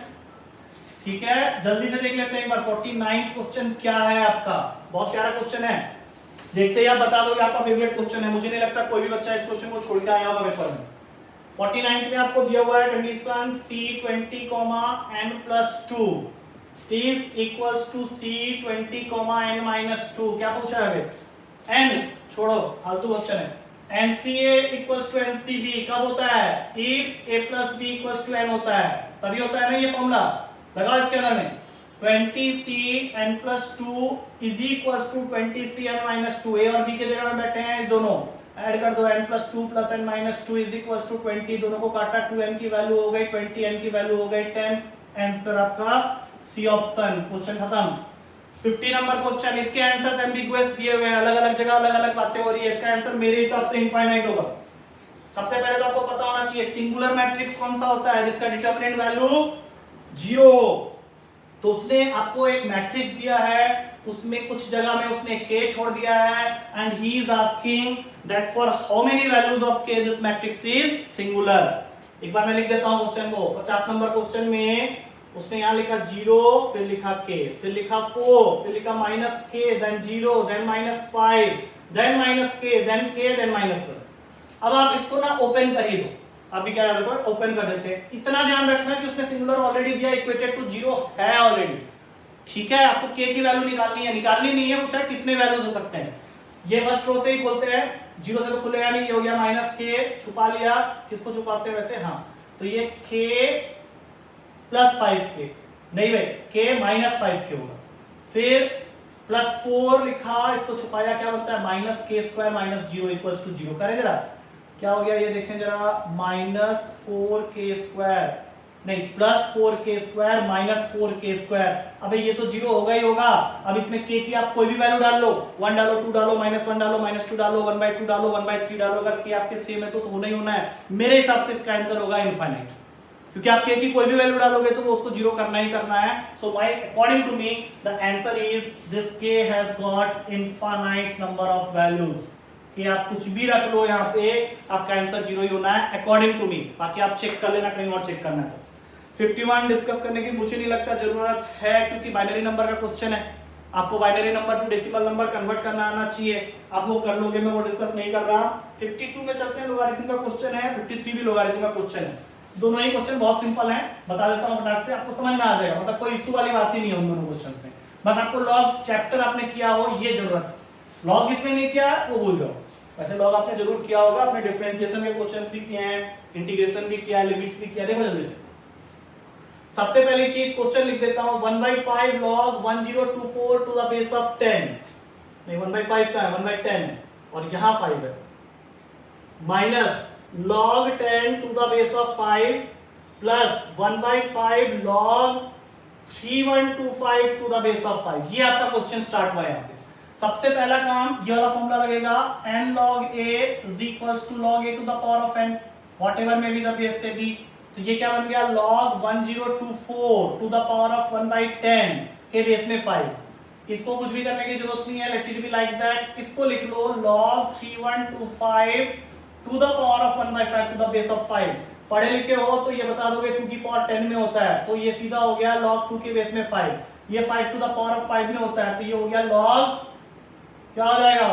ठीक है। जल्दी से देख लेते हैं एक बार 49 क्वेश्चन क्या है आपका। बहुत प्यारा क्वेश्चन है, देखते ही आप बता दोगे आपका फेवरेट क्वेश्चन है। मुझे नहीं लगता कोई भी बच्चा इस क्वेश्चन को छोड़ के आया होगा पेपर में। 49 में आपको दिया हुआ है condition C20, n+2 is equals to C20, n-2। क्या पूछा है? n छोड़ो, फालतू क्वेश्चन है। NCA इक्वल्स टू NCB कब होता है? इफ a + b = n होता है, तभी होता है ना ये फॉर्मूला। लगाओ इसके अंदर में 20C n+2 is equals to 20C n-2। a और b की जगह में बैठे हैं दोनों, ऐड कर दो। n+2 + n-2 is equals to 20, दोनों को काटा, 2n की वैल्यू हो गई 20, n की वैल्यू हो गई 10। आंसर आपका सी ऑप्शन। क्वेश्चन खत्म। 50 नंबर क्वेश्चन, इसके आंसर्स एम्बिगुअस दिए हुए हैं, अलग अलग जगह अलग अलग बातें हो रही है। इसका आंसर मेरे हिसाब से इनफाइनाइट होगा। सबसे पहले तो आपको पता होना चाहिए सिंगुलर मैट्रिक्स कौन सा होता है जिसका डिटरमिनेंट वैल्यू 0। तो उसने आपको एक मैट्रिक्स दिया है, उसमें कुछ जगह में उसने k छोड़ दिया है, and he is asking that for how many values of k this matrix is singular. एक बार मैं लिख देता हूं क्वेश्चन को। 50 नंबर क्वेश्चन में उसने यहां लिखा 0, फिर लिखा k, फिर लिखा 4, फिर लिखा -k, then 0, then -5, then -k, then k, then -1। अब आप इसको ना ओपन कर ही दो। अभी क्या है, ओपन कर देते हैं। इतना ध्यान रखना कि उसमें सिंगुलर ऑलरेडी दिया, इक्वेटेड टू 0 है ऑलरेडी, ठीक है। आपको k की वैल्यू निकालनी है, निकालनी नहीं है, वो चाहे कितने वैल्यूज हो सकते हैं। ये फर्स्ट रो से ही खोलते हैं, 0 से तो खुलेगा नहीं, ये हो गया -k, छुपा लिया। किसको छुपाते हैं वैसे? हाँ, तो ये k + 5k, नहीं भाई k - 5k होगा। फिर +4 लिखा, इसको छुपाया, क्या बनता है -k² - 0 = 0। करें जरा, क्या हो गया ये देखें जरा, -4k², नहीं +4k² - 4k²। अबे ये तो 0 होगा ही होगा। अब इसमें k की आप कोई भी वैल्यू डाल लो, 1 डालो, 2 डालो, -1 डालो, -2 डालो, 1/2 डालो, 1/3 डालो। अगर k आपके सेम है तो होना ही होना है। मेरे हिसाब से इसका आंसर होगा इनफाइनाइट, क्योंकि आप k की कोई भी वैल्यू डालोगे तो वो उसको 0 करना ही करना है। So my according to me the answer is this k has got infinite number of values. कि आप कुछ भी रख लो यहाँ पे, आपका आंसर 0 ही होना है अकॉर्डिंग टू मी। बाकी आप चेक कर लेना, कहीं और चेक करना है तो। 51 डिस्कस करने की मुझे नहीं लगता जरूरत है, क्योंकि बाइनरी नंबर का क्वेश्चन है। आपको binary number two decimal number convert करना आना चाहिए, आप वो कर लोगे, मैं वो डिस्कस नहीं कर रहा। 52 में चलते हैं, लोगारिथम का क्वेश्चन है। 53 भी लोगारिथम का क्वेश्चन है। दोनों ही क्वेश्चन बहुत सिंपल है, बता देता हूँ फटाक से, आपको समझ में आ जाएगा। मतलब कोई इश्यू वाली बात ही नहीं है उन दोनों क्वेश्चन में। बस आपको लॉग चैप्टर आपने किया हो ये जरूरत, लॉग जिसने नहीं किया वो भूल जाओ। वैसे लॉग आपने जरूर किया होगा, आपने डिफरेंशिएशन के क्वेश्चंस भी किए हैं, इंटीग्रेशन भी किया है, लिमिट्स भी किया है। देखो जल्दी से, सबसे पहली चीज क्वेश्चन लिख देता हूं, 1/5 log 1024 to the base of 10 नहीं 1/5 का है, 1/10 है और यहाँ 5 है, minus log 10 to the base of 5 plus 1/5 log 3125 to the base of 5। ये आपका क्वेश्चन स्टार्ट हुआ यहाँ से। सबसे पहला काम ये वाला फॉर्मूला लगेगा, n log a is equals to log a to the power of n whatever may be the base से भी। तो ये क्या बन गया, log 1024 to the power of 1/10 के बेस में 5। इसको कुछ भी करने की जरूरत नहीं है, let it be like that। इसको लिख लो log 3125 to the power of 1/5 to the base of 5। पढ़े लिखे हो तो ये बता दोगे 2 की पावर 10 में होता है, तो ये सीधा हो गया log 2 के बेस में 5। ये 5 to the power of 5 में होता है, तो ये हो गया log क्या हो जाएगा,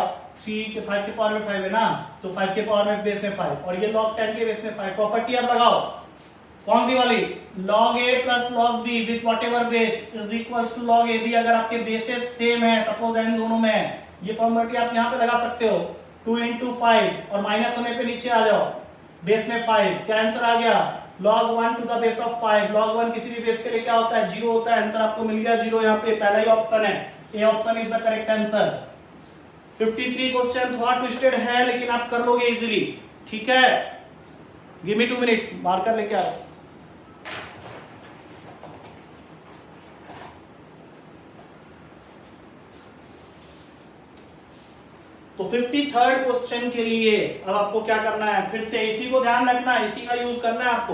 3 के 5 के पावर में 5 है ना, तो 5 के पावर में बेस में 5 और ये log 10 के बेस में 5। प्रॉपर्टी अब लगाओ, कौन सी वाली, log a plus log b with whatever base is equals to log ab। अगर आपके बेसेस सेम है, सपोज n दोनों में है, ये प्रॉपर्टी आप यहाँ पे लगा सकते हो, 2 into 5 और माइनस होने पे नीचे आ जाओ, बेस में 5, क्या आंसर आ गया, log 1 to the base of 5। log 1 किसी भी बेस के लिए क्या होता है, 0 होता है, आंसर आपको मिल गया 0। यहाँ पे पहला ही ऑप्शन है, A option is the correct answer. 53 question थोड़ा ट्विस्टेड है लेकिन आप कर लोगे इजीली, ठीक है। गिव मी 2 मिनट्स, मार्कर लेके आओ। तो 53rd क्वेश्चन के लिए अब आपको क्या करना है, फिर से इसी को ध्यान रखना है, इसी का यूज करना है आपको।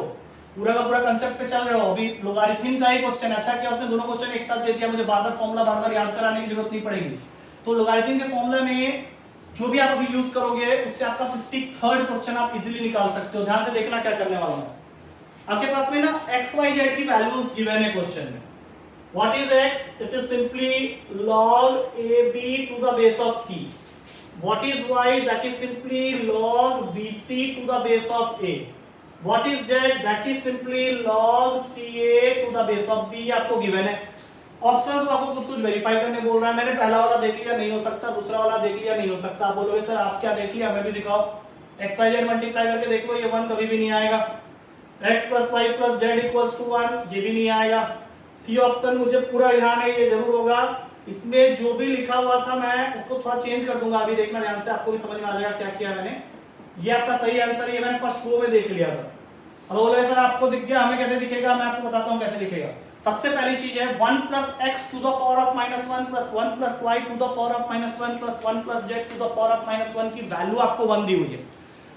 पूरा का पूरा कंसेप्ट पे चल रहे हो, अभी लोगारिथम का ही क्वेश्चन है। अच्छा क्या उसने दोनों क्वेश्चन एक साथ दे दिया, मुझे बार बार फॉर्मूला बार बार याद कराने की जरूरत नहीं पड़ेगी। तो लोगारिथम के फॉर्मूला में जो भी आप अभी यूज करोगे उससे आपका 53rd क्वेश्चन आप इजीली निकाल सकते हो। ध्यान से देखना क्या करने वाला है। आपके पास में ना x y z की वैल्यूज गिवन है क्वेश्चन में। What is x, it is simply log ab to the base of c। What is y, that is simply log bc to the base of a। What is z, that is simply log ca to the base of b। आपको given है। Options आपको कुछ कुछ verify करने बोल रहा है, मैंने पहला वाला देख लिया नहीं हो सकता, दूसरा वाला देख लिया नहीं हो सकता। आप बोलोगे सर आप क्या देख लिया, हमें भी दिखाओ। x y z मल्टीप्लाई करके देखो, ये 1 कभी भी नहीं आएगा। x plus y plus z equals to 1, ये भी नहीं आएगा। सी ऑप्शन मुझे पूरा ध्यान है, ये जरूर होगा। इसमें जो भी लिखा हुआ था मैं उसको थोड़ा चेंज कर दूंगा, अभी देखना ध्यान से, आपको भी समझ में आ जाएगा क्या किया मैंने। ये आपका सही आंसर है, ये मैंने फर्स्ट रो में देख लिया था। अब बोलोगे सर आपको दिख गया, हमें कैसे दिखेगा, मैं आपको बताता हूँ कैसे दिखेगा। सबसे पहली चीज है 1 plus x to the power of -1 plus 1 plus y to the power of -1 plus 1 plus z to the power of -1 की वैल्यू आपको 1 दी हुई है।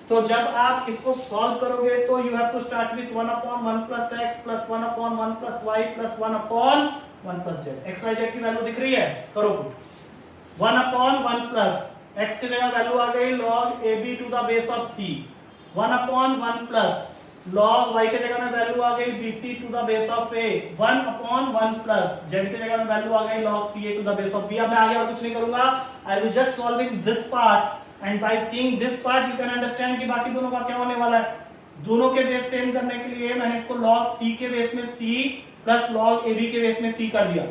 तो जब आप इसको सॉल्व करोगे तो you have to start with 1/1 plus x plus 1/1 plus y plus 1/1 plus z। x y z की वैल्यू दिख रही है, करो पुट। 1/1 plus x की जगह वैल्यू आ गई log ab to the base of c। 1/1 plus log y के जगह में वैल्यू आ गई bc to the base of a। 1/1 plus z की जगह में वैल्यू आ गई log ca to the base of b। अब मैं आगे और कुछ नहीं करूंगा, I will just solving this part and by seeing this part you can understand कि बाकी दोनों का क्या होने वाला है। दोनों के बेस सेम करने के लिए मैंने इसको log c के बेस में c प्लस log ab के बेस में c कर दिया।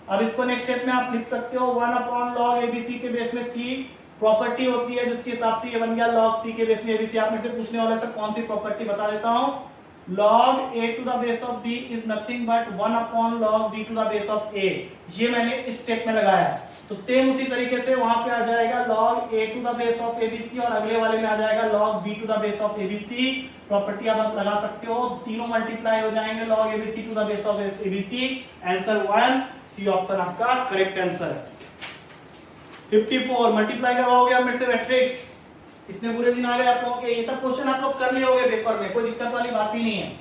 अब इसको नेक्स्ट स्टेप में आप लिख सकते हो 1/log abc के बेस में c। प्रॉपर्टी होती है जिसके हिसाब से ये बन गया log c के बेस में abc। आप मेरे से पूछने वाले सर कौन सी प्रॉपर्टी, बता देता हूं। log a to the base of b is nothing but 1/log b to the base of a। ये मैंने इस स्टेप में लगाया है। तो सेम उसी तरीके से वहां पे आ जाएगा log a to the base of abc और अगले वाले में आ जाएगा log b to the base of abc। Property आप लगा सकते हो, तीनों मल्टीप्लाई हो जाएंगे log abc to the base of abc। Answer 1 C option आपका करेक्ट आंसर है। 54 मल्टीप्लाई करवाओगे आप मेरे से मैट्रिक्स। इतने बुरे दिन आ गए आप लोगों के, ये सब क्वेश्चन आप लोग कर लिए होंगे पेपर में, कोई दिक्कत वाली बात ही नहीं है।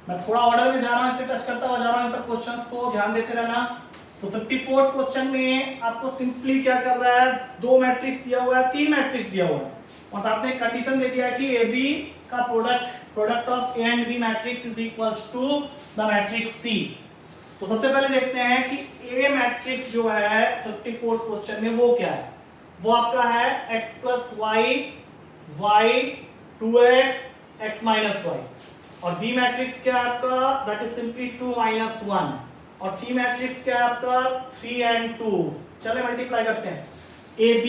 मैं थोड़ा ऑर्डर में जा रहा हूं, इसलिए टच करता हुआ जा रहा हूं, इन सब क्वेश्चंस को ध्यान देते रहना। तो 54th क्वेश्चन में आपको सिंपली क्या कर रहा है, 2 मैट्रिक्स दिया हुआ है, 3 मैट्रिक्स दिया हुआ है और साथ में एक कंडीशन दे दिया है कि AB का product of A and B matrix is equals to the matrix C। तो सबसे पहले देखते हैं कि A मैट्रिक्स जो है 54th क्वेश्चन में वो क्या है। वो आपका है x plus y y 2x x minus y। और B मैट्रिक्स क्या है आपका, दैट इज सिंपली 2 minus 1। और C मैट्रिक्स क्या है आपका 3 and 2। चले मल्टीप्लाई करते हैं AB,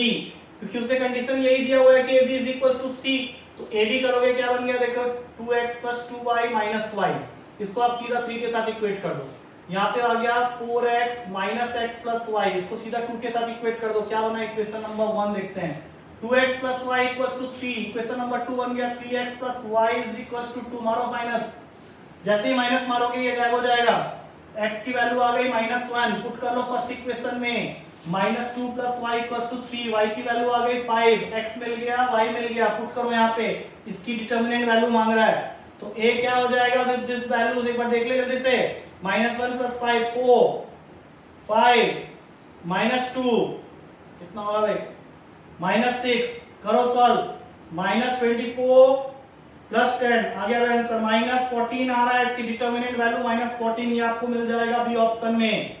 क्योंकि उसने कंडीशन यही दिया हुआ है कि AB is equals to C। तो AB करोगे क्या बन गया, देखो 2x plus 2y minus y। इसको आप सीधा 3 के साथ इक्वेट कर दो। यहाँ पे आ गया 4x minus x plus Y, इसको सीधा 2 के साथ इक्वेट कर दो, क्या बना इक्वेशन नंबर 1 देखते हैं, 2x plus y equals to 3, equation number 2 बन गया 3x plus y is equals to 2, मारो माइनस, जैसे ही माइनस मारोगे ये गायब हो जाएगा, x की वैल्यू आ गई -1, पुट कर लो फर्स्ट इक्वेशन में, -2 plus y equals to 3, y की वैल्यू आ गई 5, x मिल गया y मिल गया, पुट करो यहाँ पे, इसकी डिटर्मिनेंट वैल्यू मांग रहा है, तो a क्या हो जाएगा विद दिस वैल्यूज, एक बार देख ले जल्दी से, -1 प्लस 5 4, 5 -2 कितना होगा भाई, -6, करो सॉल्व, -24 प्लस 10 आ गया आंसर, -14 आ रहा है, इसकी डिटर्मिनेंट वैल्यू -14, ये आपको मिल जाएगा बी ऑप्शन में।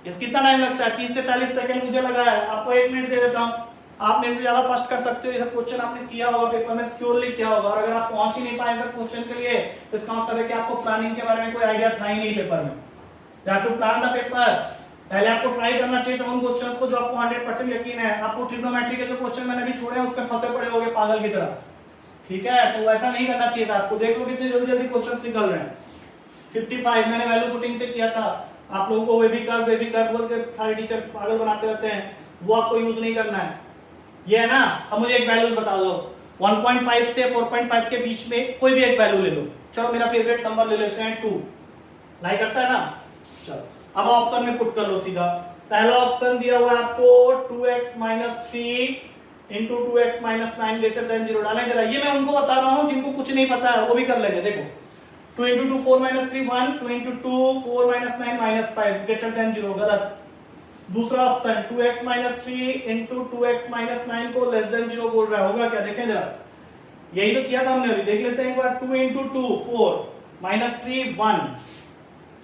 ये कितना टाइम लगता है, 30 से 40 सेकंड मुझे लगा है, आपको 1 मिनट दे देता हूं, आप में से ज्यादा फर्स्ट कर सकते हो, ये सब क्वेश्चन आपने किया होगा पेपर में, श्योरली किया होगा, और अगर आप पहुंच ही नहीं पाए सब क्वेश्चन के लिए तो इसका मतलब है कि आपको प्लानिंग के बारे में कोई आइडिया था ही नहीं पेपर में, you have to plan the paper, पहले आपको ट्राई करना चाहिए था उन क्वेश्चंस को जो आपको 100% यकीन है, आपको ट्रिग्नोमेट्री के जो क्वेश्चन मैंने अभी छोड़े हैं उसमें फंसे पड़े होगे पागल की तरह, ठीक है, तो ऐसा नहीं करना चाहिए था आपको, देख लो कितनी जल्दी जल्दी क्वेश्चंस निकल रहे हैं। 55 मैंने वैल्यू पुटिंग से किया था, आप लोगों को बेबी कर्व बोल के सारे टीचर्स पागल बनाते रहते हैं, वो आपको यूज नहीं करना है, ये है ना। अब मुझे एक वैल्यूज बता दो, 1.5 से 4.5 के बीच में कोई भी एक वैल्यू ले लो, चलो मेरा फेवरेट नंबर ले लेते हैं 2, लाई करता है ना, चलो अब ऑप्शन में पुट कर लो सीधा, पहला ऑप्शन दिया हुआ है आपको 2x - 3 into 2x - 9 greater than 0 डालें जरा, ये मैं उनको बता रहा हूं जिनको कुछ नहीं पता है वो भी कर लेंगे, देखो 2 इंटू 2 4 - 3 1, 2 इंटू 2 4 - 9 -5 ग्रेटर देन 0, गलत। दूसरा ऑप्शन 2x - 3 इंटू 2x - 9 को लेस देन 0 बोल रहा है, होगा क्या देखें जरा, यही तो किया था हमने अभी, देख लेते हैं एक बार, 2 इंटू 2 4 -3 1,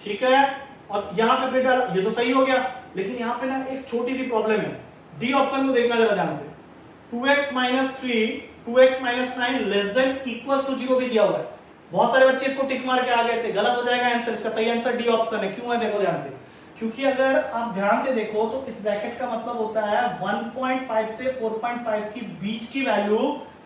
ठीक है, और यहाँ पे फिर डाला, ये तो सही हो गया, लेकिन यहाँ पे ना एक छोटी सी प्रॉब्लम है, डी ऑप्शन को देखना जरा ध्यान से, 2x - 3 2x - 9 less than equals to 0 भी दिया हुआ है, बहुत सारे बच्चे इसको टिक मार के आ गए थे, गलत हो जाएगा आंसर, इसका सही आंसर डी ऑप्शन है, क्यों है देखो ध्यान से, क्योंकि अगर आप ध्यान से देखो तो इस ब्रैकेट का मतलब होता है 1.5 से 4.5 की बीच की value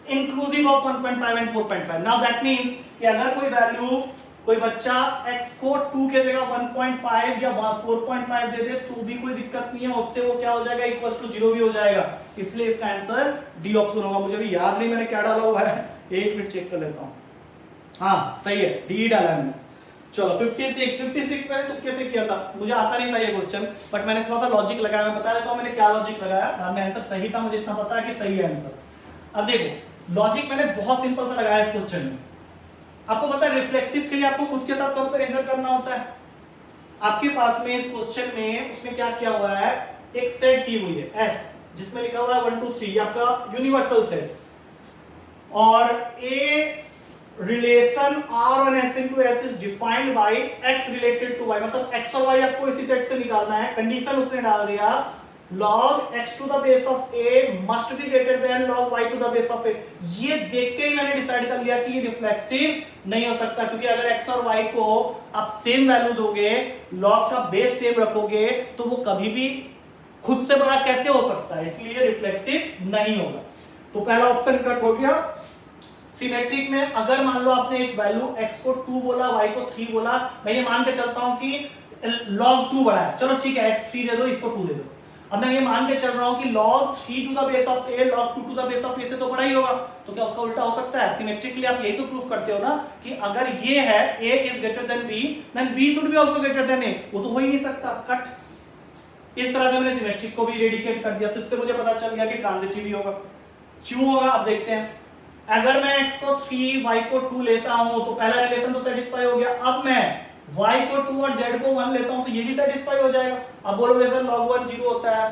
inclusive of 1.5 and 4.5, now that means कि अगर कोई वैल्यू, कोई बच्चा x को 2 के जगह 1.5 या 4.5 दे दे तो भी कोई दिक्कत नहीं है, उससे वो क्या हो जाएगा इक्वल्स टू 0 भी हो जाएगा, इसलिए इसका आंसर डी ऑप्शन होगा। मुझे भी याद नहीं मैंने क्या डाला हुआ है, एक मिनट चेक कर लेता हूं, हाँ सही है, डी डाला है मैंने। चलो 56 मैंने तुक्के से किया था, मुझे आता नहीं था ये क्वेश्चन, बट मैंने थोड़ा सा लॉजिक लगाया, मैं बता देता हूं मैंने क्या लॉजिक लगाया, बाद में आंसर सही था, मुझे इतना पता है कि सही है आंसर। अब देखो लॉजिक मैंने बहुत सिंपल सा लगाया इस क्वेश्चन में, आपको पता है रिफ्लेक्सिव के लिए आपको खुद के साथ कंपैरिजन करना होता है, आपके पास में इस क्वेश्चन में उसने क्या किया हुआ है, एक सेट की हुई है S जिसमें लिखा हुआ है 1 2 3, ये आपका यूनिवर्सल सेट, और a relation R1S into S is defined by X related to Y, मतलब X और Y आपको इसी सेट से निकालना है, कंडीशन उसने डाल दिया log x to the base of a must be greater than log y to the base of a, ये देख के ही मैंने डिसाइड कर लिया कि ये रिफ्लेक्सिव नहीं हो सकता, क्योंकि अगर x और y को आप सेम वैल्यू दोगे, log का बेस सेम रखोगे, तो वो कभी भी खुद से बड़ा कैसे हो सकता है, इसलिए रिफ्लेक्सिव नहीं होगा। तो पहला ऑप्शन कट हो गया। सिमेट्रिक में अगर मान लो आपने एक वैल्यू x को 2 बोला, y को 3 बोला, मैं ये मान के चलता हूं कि log 2 बड़ा है, चलो ठीक है x 3 दे दो, इसको 2 दे दो, अब मैं ये मान के चल रहा हूं कि log 3 to the base of a log 2 to the base of a से तो बड़ा ही होगा, तो क्या उसका उल्टा हो सकता है? सिमेट्रिकली आप यही तो प्रूफ करते हो ना कि अगर ये है a is greater than b then b should be also greater than a, वो तो हो ही नहीं सकता, कट। इस तरह से मैंने सिमेट्रिक को भी इरेडिकेट कर दिया, तो इससे मुझे पता चल गया कि ट्रांजिटिव ही होगा। क्यों होगा अब देखते हैं। अगर मैं x को 3 y को 2 लेता हूं तो पहला रिलेशन तो सेटिस्फाई हो गया, अब मैं y को 2 और z को 1 लेता हूं तो ये भी सेटिस्फाई हो जाएगा। अब बोलोगे सर log 1 0 होता है,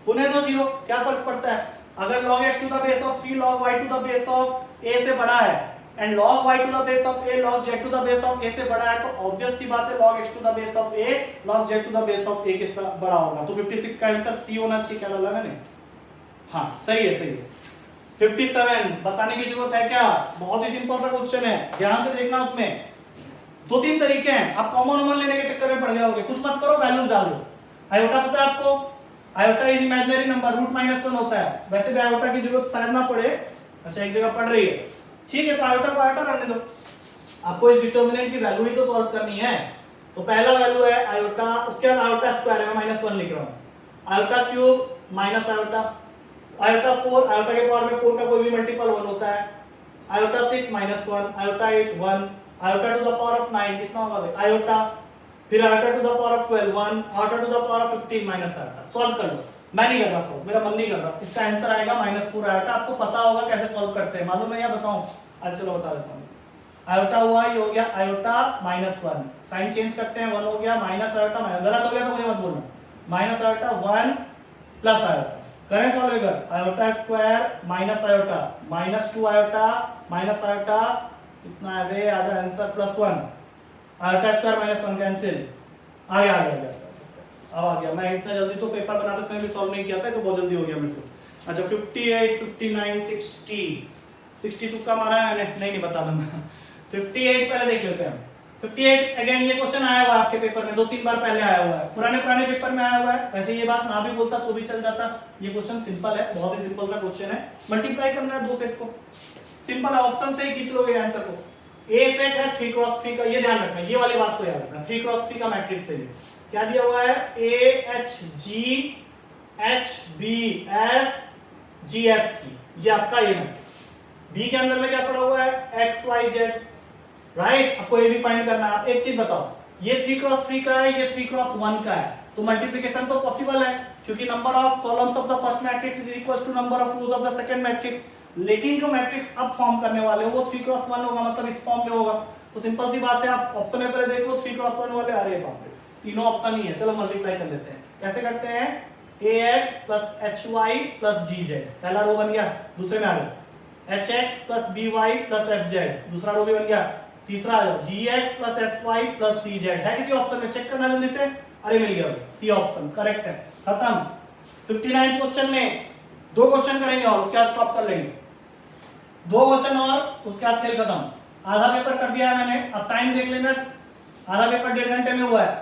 होने दो 0, क्या फर्क पड़ता है। अगर log x to the base of 3 log y to the base of a से बड़ा है and log y to the base of a log z to the base of a से बड़ा है, तो ऑब्वियस सी बात है log x to the base of a log z to the base of a के साथ बड़ा होगा। तो 56 का आंसर सी होना चाहिए। क्या डाला मैंने? हाँ सही है, सही है। 57 बताने की जरूरत है क्या? बहुत ही सिंपल सा क्वेश्चन है, ध्यान से देखना। उसमें 2-3 तरीके हैं, आप कॉमन वॉमन लेने के चक्कर में पड़ जाओगे। कुछ मत करो, वैल्यूज डाल दो। आयोटा पता है आपको? आयोटा इज इमेजिनरी नंबर, √-1 होता है। वैसे भी आयोटा की जरूरत शायद ना पड़े, अच्छा एक जगह पड़ रही है, ठीक है, तो आयोटा को आयोटा रहने दो। आपको इस डिटरमिनेंट की वैल्यू ही तो सॉल्व करनी है। तो पहला वैल्यू है आयोटा, उसके बाद आयोटा स्क्वायर है, मैं -1 लिख रहा हूं, iota cube minus iota, iota 4, iota के पावर में 4 का कोई भी मल्टीपल 1 होता है, iota 6 -1, iota 8 1, iota to the power of 9 कितना होगा आयोटा, फिर iota to the power of 12 1, iota to the power of 15 minus iota. Solve कर लो, मैं नहीं कर रहा सॉल्व, मेरा मन नहीं कर रहा। इसका आंसर आएगा -4 आयोटा। आपको पता होगा कैसे सॉल्व करते हैं, मालूम है या बताऊं? आज चलो बता देता हूं। आयोटा हुआ, ये हो गया आयोटा -1, साइन चेंज करते हैं, 1 हो गया माइनस आयोटा, गलत हो गया तो मुझे मत बोलना, माइनस आयोटा 1 प्लस आयोटा, करें सॉल्व कर, iota square minus iota -2 iota minus iota कितना है बे, आ जाए आंसर +1, आयोटा स्क्वायर -1 कैंसिल, आ गया अब आ गया। मैं इतना जल्दी तो पेपर बनाते समय भी सॉल्व नहीं किया था, तो बहुत जल्दी हो गया मेरे से। अच्छा 58 59 60 62 का मारा है मैंने, नहीं बता दूंगा। 58 पहले देख लेते हैं। 58 अगेन ये क्वेश्चन आया हुआ है आपके पेपर में, 2-3 बार पहले आया हुआ है, पुराने पेपर में आया हुआ है। वैसे ये बात ना भी बोलता तो भी चल जाता, ये क्वेश्चन सिंपल है, बहुत ही सिंपल सा क्वेश्चन है। मल्टीप्लाई करना है दो सेट को, सिंपल है, ऑप्शन से ही खींच लोगे आंसर को। ए सेट है 3x3 का, ये ध्यान रखना, ये वाली बात को याद रखना, 3x3 का मैट्रिक्स है। क्या दिया हुआ है, AHG HBF GFC, ये आपका ये मैट्रिक्स। बी के अंदर में क्या पड़ा हुआ है, XYZ, राइट। आपको ये भी फाइंड करना है। आप एक चीज बताओ, ये 3x3 का है, ये 3x1 का है, तो मल्टीप्लिकेशन तो पॉसिबल है, क्योंकि number of columns of the first matrix is equal to number of rows of the second matrix. लेकिन जो मैट्रिक्स अब फॉर्म करने वाले हो वो 3x1 होगा, मतलब इस फॉर्म में होगा। तो सिंपल सी बात है, आप ऑप्शन में पहले देख लो 3x1 वाले, अरे बाप रे, तीनों ऑप्शन ही है। चलो मल्टीप्लाई कर लेते हैं, कैसे करते हैं, AX plus HY plus GZ, पहला रो बन गया, दूसरे में आ गया HX plus BY plus FZ, दूसरा रो भी बन गया, तीसरा आ जाओ GX plus FY plus CZ, है किसी ऑप्शन में, चेक करना जल्दी से, अरे मिल गया, सी ऑप्शन करेक्ट है, खत्म। 59 क्वेश्चन में 2 क्वेश्चन करेंगे और उसके बाद स्टॉप कर लेंगे, 2 क्वेश्चन और उसके बाद खेल खत्म। आधा पेपर कर दिया है मैंने, अब टाइम देख लेना, आधा पेपर 1.5 घंटे में हुआ है,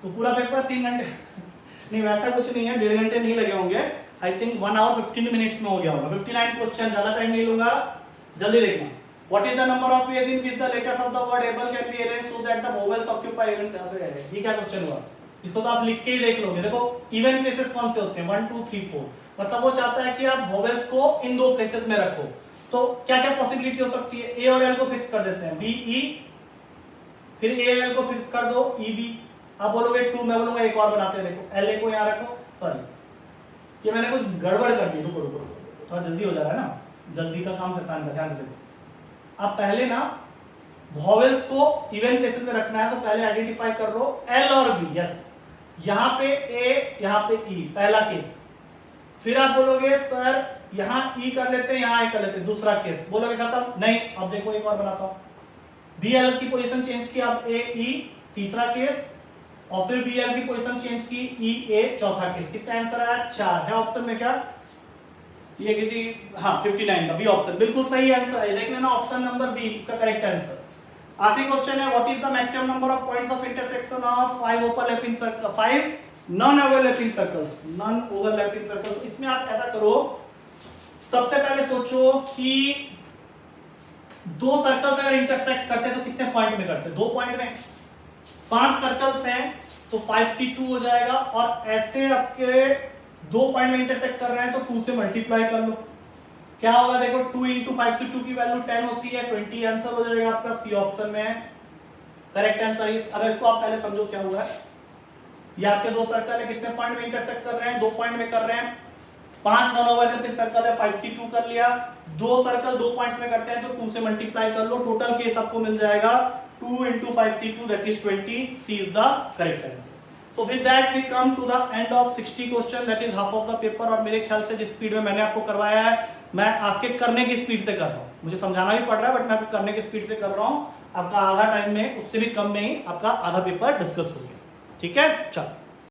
तो पूरा पेपर 3 घंटे नहीं, वैसा कुछ नहीं है, 1.5 घंटे नहीं लगे होंगे, आई थिंक 1 आवर 15 मिनट्स में हो गया होगा। 59 क्वेश्चन, ज्यादा टाइम नहीं लूंगा, जल्दी देखना। What is the number of ways in which the letters of the word able can be arranged so that the vowels occupy even places? ये क्या क्वेश्चन हुआ, इसको तो आप लिख के ही देख लोगे। देखो इवन प्लेसेस कौन से होते हैं, 1 2 3 4, मतलब वो चाहता है कि आप वोवेल्स को इन 2 प्लेसेस में रखो। तो क्या क्या पॉसिबिलिटी हो सकती है, ए और एल को फिक्स कर देते हैं, बी ई, फिर ए एल को फिक्स कर दो, ई बी। आप बोलोगे 2, मैं बोलूंगा एक और बनाते हैं, देखो एल ए को यहाँ रखो, सॉरी ये मैंने कुछ गड़बड़ कर दी, रुको रुको रुको, थोड़ा जल्दी हो जा रहा है ना, जल्दी का काम शैतान का, ध्यान से देखो। आप पहले ना वोवेल्स को इवन प्लेसेस में रखना है, तो पहले आइडेंटिफाई कर लो एल और बी, यस, यहाँ पे ए यहाँ पे ई, पहला केस। फिर आप बोलोगे सर यहाँ ई कर लेते हैं, यहाँ ए कर लेते हैं, दूसरा केस, बोलोगे खत्म, नहीं। अब देखो एक और बनाता हूँ, बी एल की पोजीशन चेंज की, अब ए ई, तीसरा केस, और फिर बी एल की पोजीशन चेंज की, ई ए, चौथा केस। कितना आंसर आया, 4 है ऑप्शन में। क्या ये किसी, हाँ 59 का बी ऑप्शन बिल्कुल सही आंसर है, देख लेना ऑप्शन नंबर बी इसका करेक्ट आंसर। आखिरी क्वेश्चन है, what is the maximum number of points of intersection of 5 overlapping circle, 5 non overlapping circles, non overlapping circle. इसमें आप ऐसा करो, सबसे पहले सोचो कि 2 सर्कल्स अगर इंटरसेक्ट करते हैं तो कितने पॉइंट में करते हैं, 2 पॉइंट में। 5 सर्कल्स हैं तो 5C2 हो जाएगा, और ऐसे आपके 2 पॉइंट में इंटरसेक्ट कर रहे हैं तो 2 से मल्टीप्लाई कर लो, क्या होगा देखो, 2 इंटू 5C2 की वैल्यू 10 होती है, 20 आंसर हो जाएगा आपका, सी ऑप्शन में करेक्ट आंसर इज। अगर इसको आप पहले समझो क्या हुआ है, ये आपके 2 सर्कल है, कितने पॉइंट में इंटरसेक्ट कर रहे हैं, 2 पॉइंट में कर रहे हैं। 5 नॉन ओवरलैपिंग सर्कल है, 5C2 कर लिया, 2 सर्कल 2 पॉइंट्स में करते हैं तो 2 से मल्टीप्लाई कर लो, टोटल केस आपको मिल जाएगा 2 into 5C2 that is 20, C is the correct answer. So with that we come to the end of 60 question, that is half of the paper। और मेरे ख्याल से जिस स्पीड में मैंने आपको करवाया है, मैं आपके करने की स्पीड से कर रहा हूँ, मुझे समझाना भी पड़ रहा है बट मैं आपको करने की स्पीड से कर रहा हूँ। आपका आधा टाइम में, उससे भी कम में ही आपका आधा पेपर डिस्कस हो गया, ठीक है। चलो।